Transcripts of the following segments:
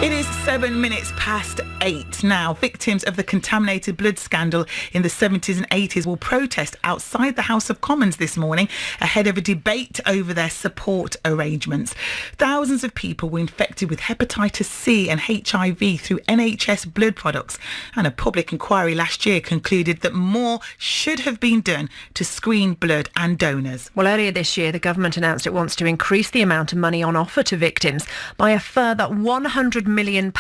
It is 7 minutes past 8 now. Victims of the contaminated blood scandal in the 70s and 80s will protest outside the House of Commons this morning ahead of a debate over their support arrangements. Thousands of people were infected with hepatitis C and HIV through NHS blood products, and a public inquiry last year concluded that more should have been done to screen blood and donors. Well, earlier this year, the government announced it wants to increase the amount of money on offer to victims by a further £100 million.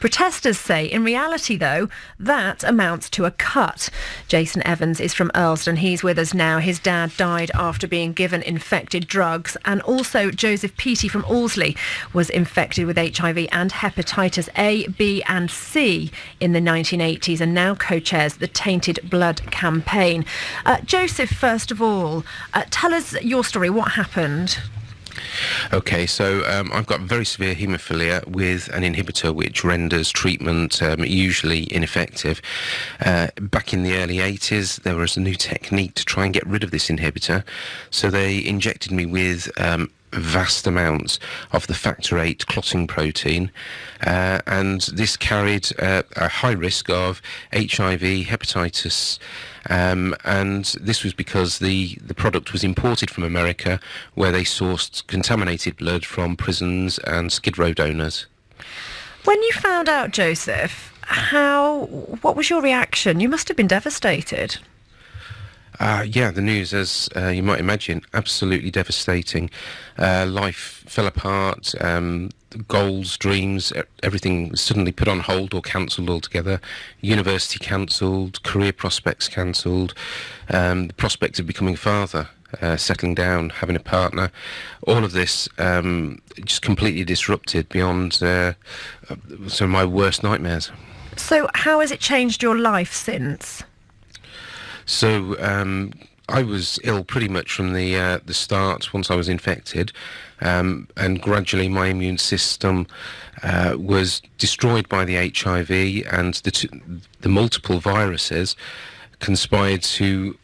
Protesters say, in reality, though, that amounts to a cut. Jason Evans is from Earlsdon. He's with us now. His dad died after being given infected drugs. And also Joseph Peaty from Aldesley was infected with HIV and hepatitis A, B and C in the 1980s and now co-chairs the Tainted Blood campaign. Joseph, first of all, tell us your story. What happened? Okay, so I've got very severe haemophilia with an inhibitor which renders treatment usually ineffective. Back in the early 80s, there was a new technique to try and get rid of this inhibitor. So they injected me with vast amounts of the factor VIII clotting protein, and this carried a high risk of HIV, hepatitis, and this was because the product was imported from America, where they sourced contaminated blood from prisons and Skid Row donors. When you found out, Joseph, what was your reaction? You must have been devastated. Yeah, the news, as you might imagine, absolutely devastating. Life fell apart, goals, dreams, everything was suddenly put on hold or cancelled altogether. University cancelled, career prospects cancelled, the prospect of becoming a father, settling down, having a partner, all of this just completely disrupted beyond some of my worst nightmares. So how has it changed your life since? So I was ill pretty much from the start once I was infected, and gradually my immune system was destroyed by the HIV, and the multiple viruses conspired to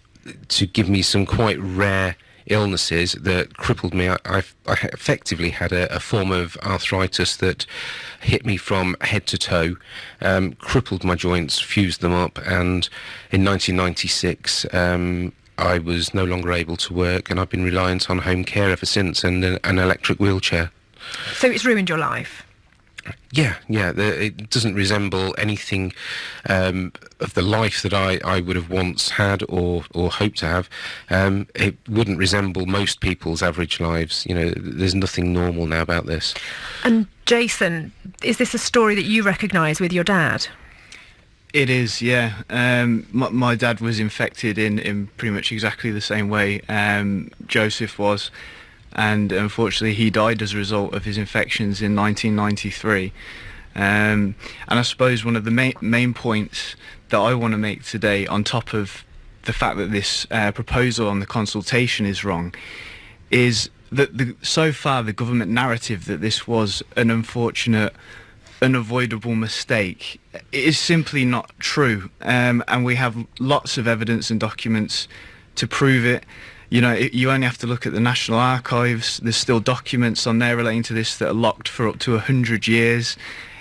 give me some quite rare illnesses that crippled me. I effectively had a form of arthritis that hit me from head to toe, crippled my joints, fused them up, and in 1996 I was no longer able to work, and I've been reliant on home care ever since, and an electric wheelchair. So it's ruined your life? Yeah, it doesn't resemble anything of the life that I would have once had or hoped to have. It wouldn't resemble most people's average lives. You know, there's nothing normal now about this. And Jason, is this a story that you recognise with your dad? It is, yeah. My dad was infected in pretty much exactly the same way Joseph was. And unfortunately he died as a result of his infections in 1993. And I suppose one of the main points that I want to make today, on top of the fact that this proposal on the consultation is wrong, is that so far the government narrative that this was an unfortunate, unavoidable mistake is simply not true. And we have lots of evidence and documents to prove it. You know, you only have to look at the National Archives. There's still documents on there relating to this that are locked for up to 100 years.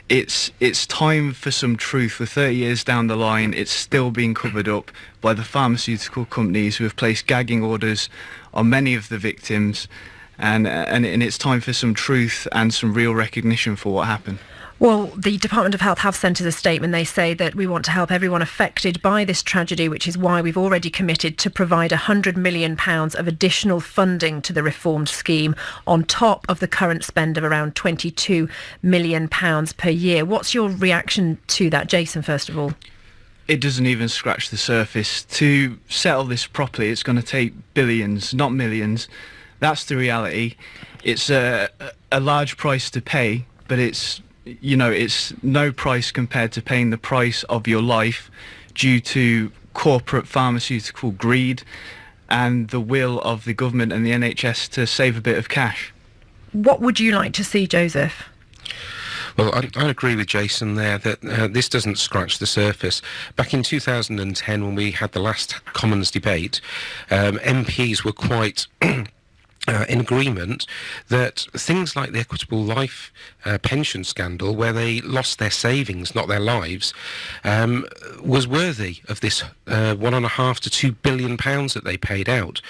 It's time for some truth. We're 30 years down the line. It's still being covered up by the pharmaceutical companies who have placed gagging orders on many of the victims. And it's time for some truth and some real recognition for what happened. Well, the Department of Health have sent us a statement. They say that we want to help everyone affected by this tragedy, which is why we've already committed to provide £100 million of additional funding to the reformed scheme on top of the current spend of around £22 million per year. What's your reaction to that, Jason, first of all? It doesn't even scratch the surface. To settle this properly, it's going to take billions, not millions. That's the reality. It's a large price to pay, but it's no price compared to paying the price of your life due to corporate pharmaceutical greed and the will of the government and the NHS to save a bit of cash. What would you like to see, Joseph? Well, I agree with Jason there that this doesn't scratch the surface. Back in 2010, when we had the last Commons debate, MPs were quite in agreement that things like the Equitable Life pension scandal, where they lost their savings, not their lives, was worthy of this £1.5 to £2 billion that they paid out.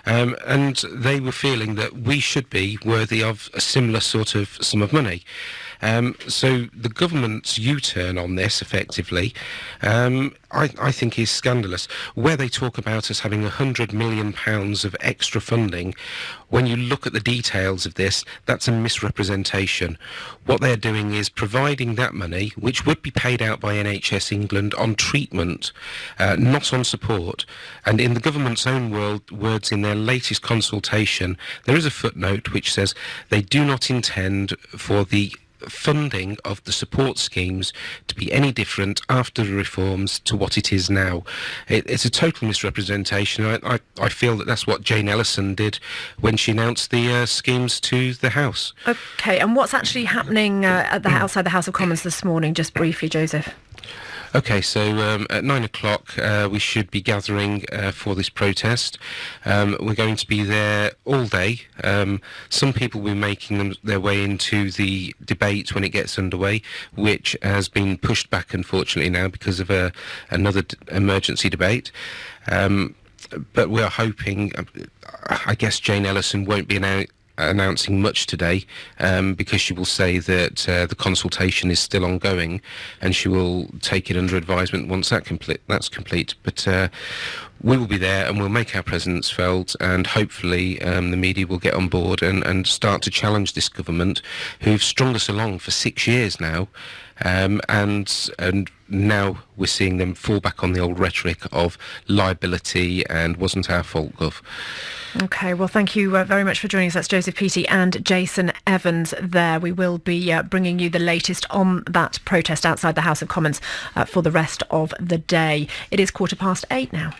And they were feeling that we should be worthy of a similar sort of sum of money. So the government's U-turn on this, effectively, I think is scandalous. Where they talk about us having £100 million of extra funding, when you look at the details of this, that's a misrepresentation. What they're doing is providing that money, which would be paid out by NHS England on treatment, not on support. And in the government's own words in their latest consultation, there is a footnote which says they do not intend for the funding of the support schemes to be any different after the reforms to what it is now. It's a total misrepresentation. I feel that that's what Jane Ellison did when she announced the schemes to the House. OK, and what's actually happening outside the House of Commons this morning, just briefly, Joseph? OK, so at 9 o'clock we should be gathering for this protest. We're going to be there all day. Some people will be making their way into the debate when it gets underway, which has been pushed back, unfortunately, now because of another emergency debate. But we're hoping, I guess Jane Ellison won't be announcing much today because she will say that the consultation is still ongoing, and she will take it under advisement once that's complete. But we will be there and we'll make our presence felt, and hopefully the media will get on board and start to challenge this government, who've strung us along for 6 years now, and now we're seeing them fall back on the old rhetoric of liability and wasn't our fault, Gov. OK, well, thank you very much for joining us. That's Joseph Peaty and Jason Evans there. We will be bringing you the latest on that protest outside the House of Commons for the rest of the day. It is 8:15 now.